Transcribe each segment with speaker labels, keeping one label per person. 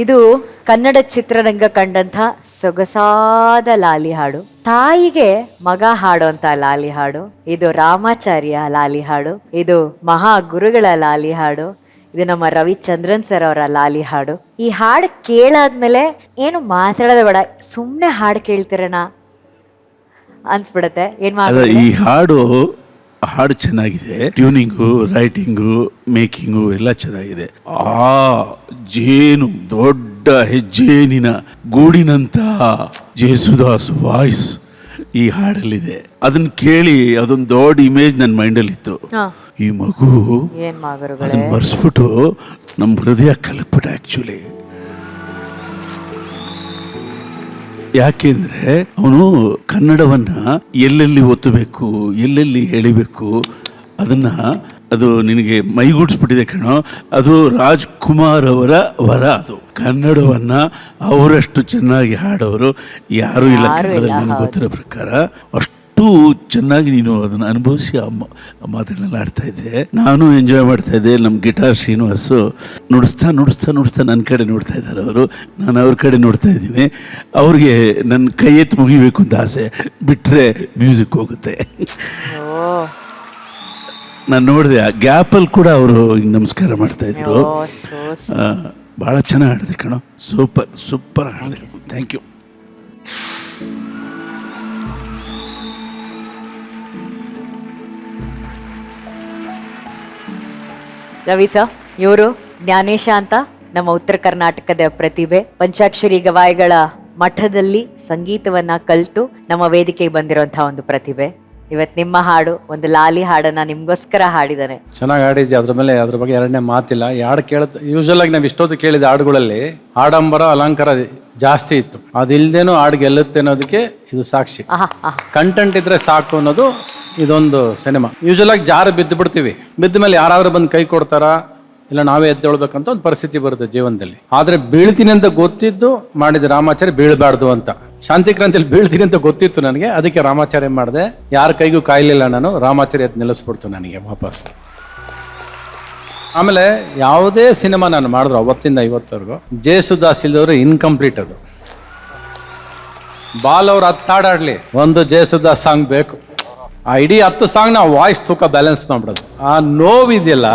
Speaker 1: ಇದು ಕನ್ನಡ ಚಿತ್ರರಂಗ ಕಂಡಂಥ ಸೊಗಸಾದ ಲಾಲಿ ಹಾಡು. ತಾಯಿಗೆ ಮಗ ಹಾಡುವಂತ ಲಾಲಿ ಹಾಡು. ಇದು ರಾಮಾಚಾರ್ಯ ಲಾಲಿ ಹಾಡು. ಇದು ಮಹಾ ಗುರುಗಳ ಲಾಲಿ ಹಾಡು. ಇದು ನಮ್ಮ ರವಿಚಂದ್ರನ್ ಸರ್ ಅವರ ಲಾಲಿ ಹಾಡು. ಈ ಹಾಡು ಕೇಳಾದ್ಮೇಲೆ ಏನು ಮಾತಾಡೋದೇ ಬೇಡ, ಸುಮ್ಮನೆ ಹಾಡು ಕೇಳ್ತಿರೋಣ ಅನ್ಸ್ಬಿಡತ್ತೆ.
Speaker 2: ಈ ಹಾಡು ಚೆನ್ನಾಗಿದೆ, ಟ್ಯೂನಿಂಗು, ರೈಟಿಂಗು, ಮೇಕಿಂಗು ಎಲ್ಲ ಚೆನ್ನಾಗಿದೆ. ಜೇನು ದೊಡ್ಡ ಹೆಜ್ಜೇನಿನ ಗೂಡಿನಂತ ಜೇಸುದಾಸ್ ವಾಯ್ಸ್ ಈ ಹಾಡಲ್ಲಿದೆ. ಅದನ್ನ ಕೇಳಿ ಅದೊಂದು ದೊಡ್ಡ ಇಮೇಜ್ ನನ್ನ ಮೈಂಡಲ್ಲಿ ಇತ್ತು. ಈ ಮಗು ಅದನ್ನ ಮರೆಸ್ಬಿಟ್ಟು ನಮ್ಮ ಹೃದಯ ಕಲಕ್ಬಿಟ್ಟ ಆಕ್ಚುಲಿ. ಯಾಕೆಂದ್ರೆ ಅವನು ಕನ್ನಡವನ್ನ ಎಲ್ಲೆಲ್ಲಿ ಒತ್ತಬೇಕು, ಎಲ್ಲೆಲ್ಲಿ ಎಳಿಬೇಕು, ಅದು ನಿನಗೆ ಮೈಗೂಡಿಸ್ಬಿಟ್ಟಿದೆ ಕಣೋ. ಅದು ರಾಜ್ಕುಮಾರ್ ಅವರ ವರ. ಅದು ಕನ್ನಡವನ್ನ ಅವರಷ್ಟು ಚೆನ್ನಾಗಿ ಹಾಡೋರು ಯಾರೂ ಇಲ್ಲ ಕನ್ನಡದಲ್ಲಿ ನನಗೆ ಗೊತ್ತಿರೋ ಪ್ರಕಾರ. ಅಷ್ಟು ಚೆನ್ನಾಗಿ ನೀನು ಅದನ್ನು ಅನುಭವಿಸಿ ಆ ಮಾತುಗಳನ್ನೆಲ್ಲ ಆಡ್ತಾ ಇದ್ದೆ. ನಾನು ಎಂಜಾಯ್ ಮಾಡ್ತಾ ಇದ್ದೆ. ನಮ್ಮ ಗಿಟಾರ್ ಶ್ರೀನಿವಾಸು ನುಡಿಸ್ತಾ ನನ್ನ ಕಡೆ ನೋಡ್ತಾ ಇದ್ದಾರೆ. ಅವರು, ನಾನು ಅವ್ರ ಕಡೆ ನೋಡ್ತಾ ಇದ್ದೀನಿ. ಅವ್ರಿಗೆ ನನ್ನ ಕೈ ಎತ್ತು ಮುಗಿಬೇಕು ಅಂತ ಆಸೆ, ಬಿಟ್ಟರೆ ಮ್ಯೂಸಿಕ್ ಹೋಗುತ್ತೆ. ನಾನು ನೋಡಿದೆ ಆ ಗ್ಯಾಪಲ್ಲಿ ಕೂಡ ಅವರು ನಮಸ್ಕಾರ ಮಾಡ್ತಾ ಇದ್ರು. ಭಾಳ ಚೆನ್ನಾಗಿ ಹಾಡಿದೆ ಕಣೋ, ಸೂಪರ್ ಹಾಡಿದೆ. Thank you.
Speaker 1: ರವಿ ಸರ್, ಇವರು ಜ್ಞಾನೇಶ ಅಂತ ನಮ್ಮ ಉತ್ತರ ಕರ್ನಾಟಕದ ಪ್ರತಿಭೆ. ಪಂಚಾಕ್ಷರಿ ಗವಾಯಿಗಳ ಮಠದಲ್ಲಿ ಸಂಗೀತವನ್ನ ಕಲಿತು ನಮ್ಮ ವೇದಿಕೆಗೆ ಬಂದಿರುವಂತಹ ಒಂದು ಪ್ರತಿಭೆ. ಇವತ್ತು ನಿಮ್ಮ ಹಾಡು, ಒಂದು ಲಾಲಿ ಹಾಡನ್ನ ನಿಮ್ಗೋಸ್ಕರ ಹಾಡಿದಾನೆ.
Speaker 3: ಚೆನ್ನಾಗಿ ಹಾಡಿದ್ದೆ. ಅದ್ರ ಬಗ್ಗೆ ಎರಡನೇ ಮಾತಿಲ್ಲ. ಈ ಹಾಡು ಯೂಶಲ್ ಆಗಿ ನಾವು ಇಷ್ಟೊತ್ತು ಕೇಳಿದ ಹಾಡುಗಳಲ್ಲಿ ಆಡಂಬರ ಅಲಂಕಾರ ಜಾಸ್ತಿ ಇತ್ತು. ಅದಿಲ್ದೇನು ಹಾಡು ಗೆಲ್ಲುತ್ತೆ ಅನ್ನೋದಕ್ಕೆ ಇದು ಸಾಕ್ಷಿ. ಕಂಟೆಂಟ್ ಇದ್ರೆ ಸಾಕು ಅನ್ನೋದು ಇದೊಂದು ಸಿನಿಮಾ. ಯೂಶಲ್ ಆಗಿ ಜಾರು ಬಿದ್ದು ಬಿಡ್ತೀವಿ. ಬಿದ್ದ ಮೇಲೆ ಯಾರಾದ್ರೂ ಬಂದು ಕೈ ಕೊಡ್ತಾರ, ಇಲ್ಲ ನಾವೇ ಎದ್ದೇಳ್ಬೇಕಂತ ಒಂದು ಪರಿಸ್ಥಿತಿ ಬರುತ್ತೆ ಜೀವನದಲ್ಲಿ. ಆದ್ರೆ ಬೀಳ್ತೀನಿ ಅಂತ ಗೊತ್ತಿದ್ದು ಮಾಡಿದ ರಾಮಾಚಾರ್ಯ ಬೀಳ್ಬಾರ್ದು ಅಂತ. ಶಾಂತಿಕ್ರಾಂತಿಯಲ್ಲಿ ಬೀಳ್ತೀನಿ ಅಂತ ಗೊತ್ತಿತ್ತು ನನಗೆ, ಅದಕ್ಕೆ ರಾಮಾಚಾರ್ಯ ಮಾಡಿದೆ. ಯಾರ ಕೈಗೂ ಕಾಯ್ಲಿಲ್ಲ ನಾನು. ರಾಮಾಚಾರ್ಯ ನಿಲ್ಲಿಸ್ಬಿಡ್ತು ನನಗೆ ವಾಪಸ್. ಆಮೇಲೆ ಯಾವುದೇ ಸಿನಿಮಾ ನಾನು ಮಾಡಿದ್ರು ಅವತ್ತಿಂದ ಇವತ್ತವರೆಗೂ ಜೇಸುದಾಸ್ ಇಲ್ದವ್ರು ಇನ್ಕಂಪ್ಲೀಟ್. ಅದು ಬಾಲ್ ಅವ್ರು ಹತ್ತಾಡಾಡ್ಲಿ, ಒಂದು ಜೇಸುದಾಸ್ ಸಾಂಗ್ ಬೇಕು. ಆ ಇಡೀ 10 ಸಾಂಗ್ನ ವಾಯ್ಸ್ ತೂಕ ಬ್ಯಾಲೆನ್ಸ್ ಮಾಡ್ಬಿಡೋದು. ಆ ನೋವಿದೆಯಲ್ಲ,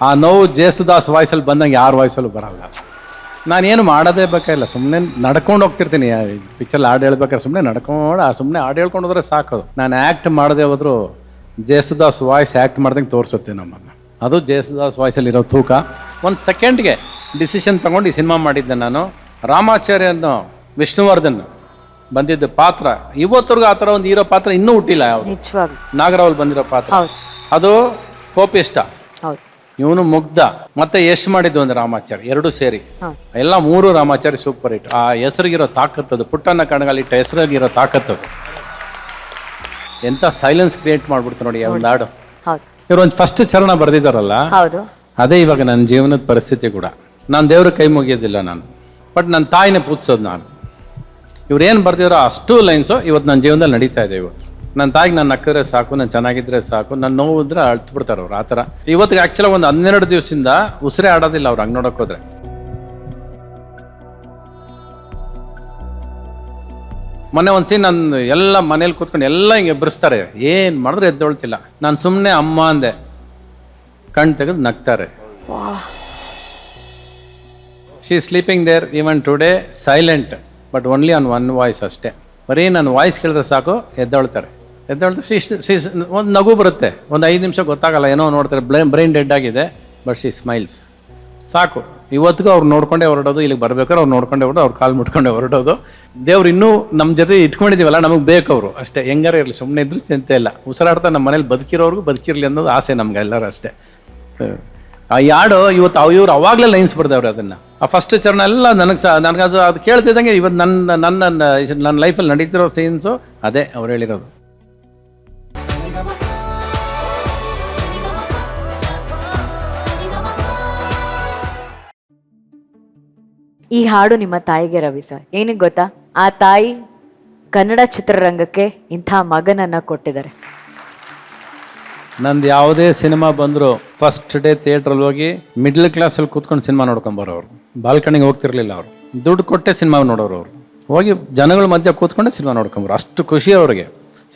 Speaker 3: ಆ ನೋವು ಜೇಸುದಾಸ್ ವಾಯ್ಸಲ್ಲಿ ಬಂದಂಗೆ ಯಾರ ವಾಯ್ಸಲ್ಲೂ ಬರಲ್ಲ. ನಾನೇನು ಮಾಡೋದೇ ಬೇಕಾಗಿಲ್ಲ, ಸುಮ್ಮನೆ ನಡ್ಕೊಂಡು ಹೋಗ್ತಿರ್ತೀನಿ. ಪಿಕ್ಚರ್ ಹಾಡು ಹೇಳ್ಬೇಕಾದ್ರೆ ಸುಮ್ಮನೆ ಹಾಡು ಹೇಳ್ಕೊಂಡು ಹೋದ್ರೆ ಸಾಕೋದು. ನಾನು ಆ್ಯಕ್ಟ್ ಮಾಡದೆ ಹೋದ್ರು ಜೇಸುದಾಸ್ ವಾಯ್ಸ್ ಆ್ಯಕ್ಟ್ ಮಾಡ್ದಂಗೆ ತೋರಿಸುತ್ತೆ ನಮ್ಮನ್ನು. ಅದು ಜೇಸುದಾಸ್ ವಾಯ್ಸಲ್ಲಿರೋ ತೂಕ. ಒಂದು ಸೆಕೆಂಡ್ಗೆ ಡಿಸಿಷನ್ ತಗೊಂಡು ಈ ಸಿನಿಮಾ ಮಾಡಿದ್ದೆ ನಾನು. ರಾಮಾಚಾರ್ಯನು ವಿಷ್ಣುವರ್ಧನ್ ಬಂದಿದ್ದ ಪಾತ್ರ ಇವತ್ತರೆಗೂ ಆ ಥರ ಒಂದು ಹೀರೋ ಪಾತ್ರ ಇನ್ನೂ ಹುಟ್ಟಿಲ್ಲ. ನಾಗರಾವ್ ಬಂದಿರೋ ಪಾತ್ರ ಅದು ಕೋಪಿಷ್ಟ. ಇವನು ಮುಗ್ಧ, ಮತ್ತೆ ಯಶ್ ಮಾಡಿದ್ದು ಒಂದು ರಾಮಾಚಾರ್ಯ, ಎರಡು ಸೇರಿ ಎಲ್ಲ 3 ರಾಮಾಚಾರ್ಯ ಸೂಪರ್ ಹಿಟ್. ಆ ಹೆಸರಿಗಿರೋ ತಾಕತ್ತದು, ಪುಟ್ಟಣ್ಣ ಕಣಗಾಲಿಟ್ಟ ಹೆಸರಿಗಿರೋ ತಾಕತ್ತದು. ಎಂತ ಸೈಲೆನ್ಸ್ ಕ್ರಿಯೇಟ್ ಮಾಡ್ಬಿಡ್ತು ನೋಡಿ ಆ ಒಂದು ಹಾಡು. ಇವ್ರು ಒಂದು ಫಸ್ಟ್ ಚರಣ ಬರೆದಿದ್ದಾರಲ್ಲ, ಅದೇ ಇವಾಗ ನನ್ನ ಜೀವನದ ಪರಿಸ್ಥಿತಿ ಕೂಡ. ನಾನು ದೇವ್ರ ಕೈ ಮುಗಿಯೋದಿಲ್ಲ ನಾನು, ಬಟ್ ನನ್ನ ತಾಯಿನೇ ಪೂಜಿಸೋದು ನಾನು. ಇವ್ರೇನು ಬರ್ದಿರೋ ಅಷ್ಟು ಲೈನ್ಸು ಇವತ್ತು ನನ್ನ ಜೀವನದಲ್ಲಿ ನಡೀತಾ ಇದೆ. ಇವತ್ತು ನನ್ನ ತಾಯಿಗೆ ನಾನು ನಕ್ಕಿದ್ರೆ ಸಾಕು, ನಾನು ಚೆನ್ನಾಗಿದ್ರೆ ಸಾಕು, ನನ್ನ ನೋವು ಇದ್ರೆ ಅಳ್ತು ಬಿಡ್ತಾರೆ ಅವ್ರು. ಆ ಥರ ಇವತ್ತಿಗೆ ಆ್ಯಕ್ಚುಲಾಗಿ ಒಂದು 12 ದಿವಸದಿಂದ ಉಸಿರೇ ಆಡೋದಿಲ್ಲ ಅವ್ರು ಹಂಗೆ ನೋಡೋಕೆ ಹೋದ್ರೆ. ಮೊನ್ನೆ ಒಂದು ಸೀನ್ ನಾನು ಎಲ್ಲ ಮನೇಲಿ ಕೂತ್ಕೊಂಡು ಎಲ್ಲ ಹಿಂಗೆ ಎಬ್ಬರಿಸ್ತಾರೆ, ಏನು ಮಾಡಿದ್ರೆ ಎದ್ದೊಳ್ತಿಲ್ಲ. ನಾನು ಸುಮ್ಮನೆ ಅಮ್ಮ ಅಂದೆ, ಕಣ್ ತೆಗೆದು ನಗ್ತಾರೆ. She sleeping there even today silent, but only on one voice ಅಷ್ಟೇ. ಬರೀ ನನ್ನ ವಾಯ್ಸ್ ಕೇಳಿದ್ರೆ ಸಾಕು ಎದ್ದೇಳ್ತಾರೆ. ಒಂದು ನಗು ಬರುತ್ತೆ. ಒಂದು 5 ನಿಮಿಷ ಗೊತ್ತಾಗಲ್ಲ, ಏನೋ ನೋಡ್ತಾರೆ, ಬ್ರೈನ್ ಡೆಡ್ ಆಗಿದೆ, ಬಟ್ ಶಿ ಸ್ಮೈಲ್ಸ್. ಸಾಕು. ಇವತ್ತಿಗೂ ಅವ್ರು ನೋಡ್ಕೊಂಡೇ ಹೊರಡೋದು. ಇಲ್ಲಿಗೆ ಬರ್ಬೇಕಾದ್ರೆ ಅವ್ರು ನೋಡ್ಕೊಂಡೇ ಹೊರಡೋದು, ಅವ್ರು ಕಾಲು ಮುಟ್ಕೊಂಡೇ ಹೊರಡೋದು. ದೇವ್ರು ಇನ್ನೂ ನಮ್ಮ ಜೊತೆ ಇಟ್ಕೊಂಡಿದ್ದೀವಲ್ಲ, ನಮಗೆ ಬೇಕು ಅವರು ಅಷ್ಟೇ. ಹೆಂಗಾರ ಇರಲಿ, ಸುಮ್ಮನೆ ಇದ್ರು ಚಿಂತೆ ಇಲ್ಲ. ಉಸಿರಾಡ್ತಾ ನಮ್ಮ ಮನೇಲಿ ಬದುಕಿರೋರ್ಗೂ ಬದುಕಿರಲಿ ಅನ್ನೋದು ಆಸೆ ನಮ್ಗೆಲ್ಲರೂ ಅಷ್ಟೇ. ಆ ಹಾಡು ಇವತ್ತು ಇವ್ರು ಅವಾಗಲೇ ಲೈನ್ಸ್ ಬರ್ದವ್ರು ಅದನ್ನು. ಆ ಫಸ್ಟ್ ಚರಣ ಎಲ್ಲ ನನಗೆ ಅದು ಕೇಳ್ತಿದ್ದಂಗೆ ಇವತ್ತು ನನ್ನ ಲೈಫಲ್ಲಿ ನಡೀತಿರೋ ಸೀನ್ಸು ಅದೇ ಅವ್ರು ಹೇಳಿರೋದು.
Speaker 1: ಈ ಹಾಡು ನಿಮ್ಮ ತಾಯಿಗೆ ರವಿ ಸರ್, ಏನಕ್ಕೆ ಗೊತ್ತಾ? ಆ ತಾಯಿ ಕನ್ನಡ ಚಿತ್ರರಂಗಕ್ಕೆ ಇಂಥ ಮಗನನ್ನ ಕೊಟ್ಟಿದ್ದಾರೆ.
Speaker 3: ನಂದು ಯಾವುದೇ ಸಿನಿಮಾ ಬಂದರೂ ಫಸ್ಟ್ ಡೇ ಥಿಯೇಟ್ರಲ್ಲಿ ಹೋಗಿ ಮಿಡ್ಲ್ ಕ್ಲಾಸಲ್ಲಿ ಕೂತ್ಕೊಂಡು ಸಿನಿಮಾ ನೋಡ್ಕೊಂಬರೋರು. ಬಾಲ್ಕನಿಗೆ ಹೋಗ್ತಿರ್ಲಿಲ್ಲ ಅವರು, ದುಡ್ಡು ಕೊಟ್ಟೆ ಸಿನಿಮಾ ನೋಡೋರು. ಅವರು ಹೋಗಿ ಜನಗಳ ಮಧ್ಯೆ ಕೂತ್ಕೊಂಡೆ ಸಿನಿಮಾ ನೋಡ್ಕೊಂಬರು. ಅಷ್ಟು ಖುಷಿ ಅವ್ರಿಗೆ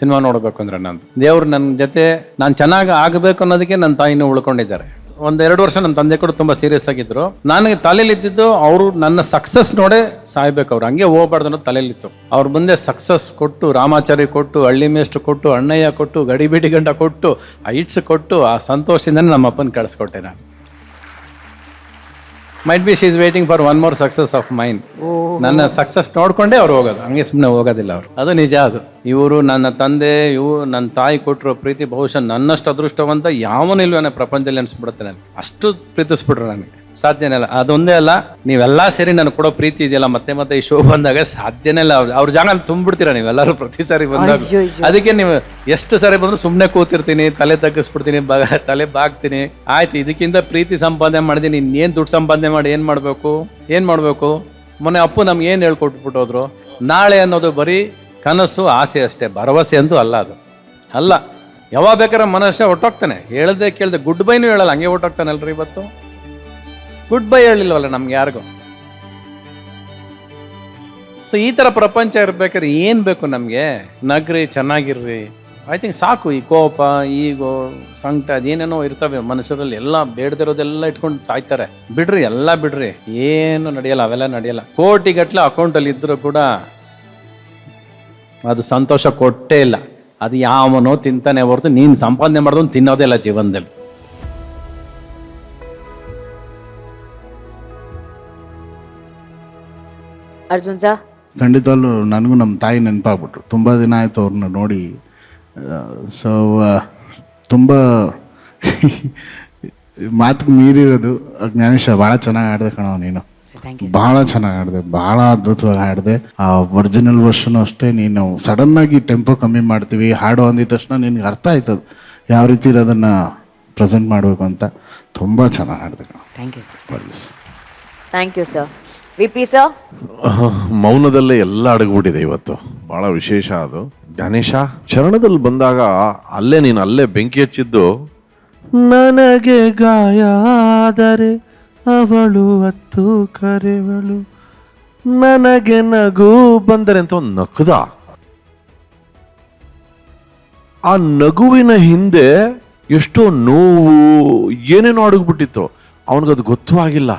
Speaker 3: ಸಿನಿಮಾ ನೋಡಬೇಕು ಅಂದರೆ. ನಂದು ದೇವ್ರು ನನ್ನ ಜೊತೆ ನಾನು ಚೆನ್ನಾಗಿ ಆಗಬೇಕು ಅನ್ನೋದಕ್ಕೆ ನನ್ನ ತಾಯಿನೂ ಉಳ್ಕೊಂಡಿದ್ದಾರೆ. 1-2 ವರ್ಷ ನಮ್ಮ ತಂದೆ ಕೂಡ ತುಂಬ ಸೀರಿಯಸ್ ಆಗಿದ್ರು. ನನಗೆ ತಲೆಯಲ್ಲಿದ್ದು ಅವರು ನನ್ನ ಸಕ್ಸಸ್ ನೋಡೇ ಸಾಯ್ಬೇಕು, ಅವ್ರು ಹಂಗೆ ಹೋಗ್ಬಾರ್ದು ಅನ್ನೋದು ತಲೆಯಲ್ಲಿತ್ತು. ಅವ್ರ ಮುಂದೆ ಸಕ್ಸಸ್ ಕೊಟ್ಟು, ರಾಮಾಚಾರಿ ಕೊಟ್ಟು, ಹಳ್ಳಿ ಮೇಷ್ಟ್ರು ಕೊಟ್ಟು, ಅಣ್ಣಯ್ಯ ಕೊಟ್ಟು, ಗಡಿಬಿಡಿ ಗಂಡ ಕೊಟ್ಟು, ಐಟ್ಸ್ ಕೊಟ್ಟು, ಆ ಸಂತೋಷದಿಂದನೇ ನಮ್ಮ ಅಪ್ಪನ ಕಳಿಸ್ಕೊಟ್ಟೆ ನಾನು. Might be she is waiting for one more success of main. ನನ್ನ ಸಕ್ಸಸ್ ನೋಡ್ಕೊಂಡೇ ಅವ್ರು ಹೋಗೋದು, ಹಂಗೆ ಸುಮ್ಮನೆ ಹೋಗೋದಿಲ್ಲ ಅವರು. ಅದು ನಿಜ. ಅದು ಇವರು ನನ್ನ ತಂದೆ, ನನ್ನ ತಾಯಿ ಕೊಟ್ಟರು ಪ್ರೀತಿ ಬಹುಶಃ ನನ್ನಷ್ಟು ಅದೃಷ್ಟವಂತ ಯಾವನೂ ಇಲ್ವೇನೆ ಪ್ರಪಂಚದಲ್ಲಿ ಅನ್ಸ್ಬಿಡುತ್ತೆ. ನನಗೆ ಅಷ್ಟು ಪ್ರೀತಿಸ್ಬಿಟ್ರು. ನನಗೆ ಸಾಧ್ಯನೇ ಇಲ್ಲ. ಅದೊಂದೇ ಅಲ್ಲ, ನೀವೆಲ್ಲ ಸೇರಿ ನನಗೆ ಕೊಡೋ ಪ್ರೀತಿ ಇದೆಯಲ್ಲ, ಮತ್ತೆ ಮತ್ತೆ ಈ ಶೋ ಬಂದಾಗ ಸಾಧ್ಯನೇ ಇಲ್ಲ. ಅವ್ರ ಜಾಗ ತುಂಬಿಡ್ತೀರಾ ನೀವೆಲ್ಲರೂ ಪ್ರತಿ ಸಾರಿ ಬಂದಾಗ. ಅದಕ್ಕೆ ನೀವು ಎಷ್ಟು ಸಾರಿ ಬಂದರೂ ಸುಮ್ಮನೆ ಕೂತಿರ್ತೀನಿ, ತಲೆ ತಗ್ಗಿಸ್ಬಿಡ್ತೀನಿ, ತಲೆ ಬಾಗ್ತೀನಿ. ಆಯ್ತು, ಇದಕ್ಕಿಂತ ಪ್ರೀತಿ ಸಂಪಾದನೆ ಮಾಡಿದ್ದೀನಿ, ಇನ್ನೇನು ದುಡ್ಡು ಸಂಪಾದನೆ ಮಾಡಿ ಏನು ಮಾಡಬೇಕು? ಮೊನ್ನೆ ಅಪ್ಪು ನಮ್ಗೆ ಏನು ಹೇಳ್ಕೊಟ್ಬಿಟ್ಟೋದ್ರು, ನಾಳೆ ಅನ್ನೋದು ಬರೀ ಕನಸು, ಆಸೆ ಅಷ್ಟೇ, ಭರವಸೆ ಅಂತೂ ಅಲ್ಲ. ಅದು ಅಲ್ಲ. ಯಾವಾಗ ಬೇಕಾದ್ರೆ ಮನುಷ್ಯ ಹೊಟ್ಟೋಗ್ತಾನೆ, ಹೇಳ್ದೆ ಕೇಳ್ದೆ ಗುಡ್ ಬೈನೂ ಹೇಳಲ್ಲ, ಹಂಗೆ ಹೊಟ್ಟೋಗ್ತಾನಲ್ರಿ. ಇವತ್ತು ಗುಡ್ ಬೈ ಹೇಳಿಲ್ವಲ್ಲ ನಮ್ಗೆ ಯಾರಿಗೂ. ಸೊ ಈ ಥರ ಪ್ರಪಂಚ ಇರ್ಬೇಕಾದ್ರೆ ಏನು ಬೇಕು ನಮಗೆ? ನಗ್ರಿ, ಚೆನ್ನಾಗಿರ್ರಿ. ಐ ಥಿಂಕ್ ಸಾಕು. ಈ ಕೋಪ, ಈಗೋ, ಸಂಕಟ ಅದೇನೇನೋ ಇರ್ತವೆ ಮನುಷ್ಯರಲ್ಲಿ. ಎಲ್ಲ ಬೇಡದಿರೋದೆಲ್ಲ ಇಟ್ಕೊಂಡು ಸಾಯ್ತಾರೆ. ಬಿಡ್ರಿ, ಎಲ್ಲ ಬಿಡ್ರಿ, ಏನು ನಡೆಯಲ್ಲ, ಅವೆಲ್ಲ ನಡೆಯಲ್ಲ. ಕೋಟಿಗಟ್ಟಲೆ ಅಕೌಂಟಲ್ಲಿ ಇದ್ದರೂ ಕೂಡ ಅದು ಸಂತೋಷ ಕೊಟ್ಟೇ ಇಲ್ಲ. ಅದು ಯಾವನೋ ತಿಂತಾನೆ ಹೊರತು ನೀನು ಸಂಪಾದನೆ ಮಾಡೋದು ತಿನ್ನೋದೇ ಇಲ್ಲ ಜೀವನದಲ್ಲಿ.
Speaker 1: ಅರ್ಜುನ್ ಸರ್,
Speaker 4: ಖಂಡಿತವಲ್ಲೂ ನನಗೂ ನಮ್ಮ ತಾಯಿ ನೆನಪಾಗ್ಬಿಟ್ರು. ತುಂಬ ದಿನ ಆಯಿತು ಅವ್ರನ್ನ ನೋಡಿ. ಸೊ ತುಂಬ ಮಾತಿಗೆ ಮೀರಿರೋದು. ಜ್ಞಾನೇಶ ಭಾಳ ಚೆನ್ನಾಗಿ ಆಡಿದೆ ಕಣೋ ನೀನು. ಭಾಳ ಚೆನ್ನಾಗಿ ಆಡಿದೆ, ಭಾಳ ಅದ್ಭುತವಾಗಿ ಆಡಿದೆ. ಆ ಒರಿಜಿನಲ್ ವರ್ಷನು ಅಷ್ಟೇ. ನೀನು ಸಡನ್ನಾಗಿ ಟೆಂಪೋ ಕಮ್ಮಿ ಮಾಡ್ತೀವಿ, ಹಾಡು ಅಂದಿದ ತಕ್ಷಣ ನಿನಗೆ ಅರ್ಥ ಆಯ್ತದೆ ಯಾವ ರೀತಿ ಇರೋದನ್ನು ಪ್ರೆಸೆಂಟ್ ಮಾಡಬೇಕು ಅಂತ. ತುಂಬ ಚೆನ್ನಾಗಿ ಆಡಿದೆ ಕಣೋ.
Speaker 1: Thank you sir. VP sir,
Speaker 5: ಮೌನದಲ್ಲೇ ಎಲ್ಲ ಅಡಗ್ಬಿಟ್ಟಿದೆ ಇವತ್ತು. ಬಹಳ ವಿಶೇಷ ಅದು. ಗಣೇಶ ಚರಣದಲ್ಲಿ ಬಂದಾಗ ಅಲ್ಲೇ ಬೆಂಕಿ ಹಚ್ಚಿದ್ದು, ನನಗೆ ಗಾಯ ಆದರೆ ಅವಳು ಅತ್ತು ಕರೆವಳು, ನನಗೆ ನಗು ಬಂದರೆ ಅಂತ ಒಂದು ನಕ್ಕದ. ಆ ನಗುವಿನ ಹಿಂದೆ ಎಷ್ಟೋ ನೋವು ಏನೇನೋ ಅಡಗ್ಬಿಟ್ಟಿತ್ತು. ಅವನಿಗದು ಗೊತ್ತೂ ಆಗಿಲ್ಲ.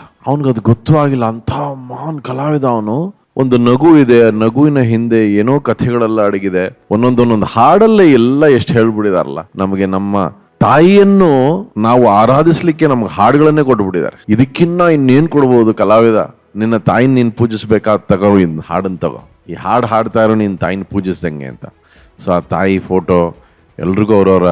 Speaker 5: ಅಂಥ ಮಹಾನ್ ಕಲಾವಿದ ಅವನು. ಒಂದು ನಗು ಇದೆ, ನಗುವಿನ ಹಿಂದೆ ಏನೋ ಕಥೆಗಳೆಲ್ಲ ಅಡಗಿದೆ. ಒಂದೊಂದು ಹಾಡಲ್ಲೇ ಎಲ್ಲ ಎಷ್ಟು ಹೇಳ್ಬಿಟ್ಟಿದಾರಲ್ಲ. ನಮಗೆ ನಮ್ಮ ತಾಯಿಯನ್ನು ನಾವು ಆರಾಧಿಸ್ಲಿಕ್ಕೆ ನಮ್ಗೆ ಹಾಡುಗಳನ್ನೇ ಕೊಟ್ಬಿಟ್ಟಿದ್ದಾರೆ. ಇದಕ್ಕಿನ್ನ ಇನ್ನೇನು ಕೊಡ್ಬೋದು ಕಲಾವಿದ? ನಿನ್ನ ತಾಯಿನ ನೀನು ಪೂಜಿಸ್ಬೇಕಾದ ತಗೋ, ಇನ್ನು ಹಾಡನ್ನು ತಗೋ, ಈ ಹಾಡು ಹಾಡ್ತಾ ಇರೋ ನಿನ್ನ ತಾಯಿನ ಪೂಜಿಸ್ದಂಗೆ ಅಂತ. ಸೊ ಆ ತಾಯಿ ಫೋಟೋ ಎಲ್ರಿಗೂ ಅವರವರ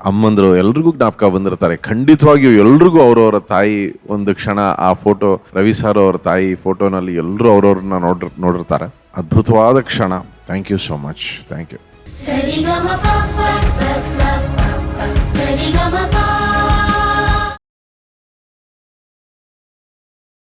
Speaker 5: ಅಮ್ಮಂದ್ರು ಎಲ್ರಿಗೂ ಜ್ಞಾಪಕ ಬಂದಿರ್ತಾರೆ. ಖಂಡಿತವಾಗಿಯೂ ಎಲ್ರಿಗೂ ಅವರವರ ತಾಯಿ ಒಂದು ಕ್ಷಣ ಆ ಫೋಟೋ, ರವಿ ಸರ್ ಅವರ ತಾಯಿ ಫೋಟೋನಲ್ಲಿ ಎಲ್ಲರೂ ಅವ್ರವ್ರನ್ನ ನೋಡಿರ್ತಾರೆ. ಅದ್ಭುತವಾದ ಕ್ಷಣ. Thank you so much. Thank you.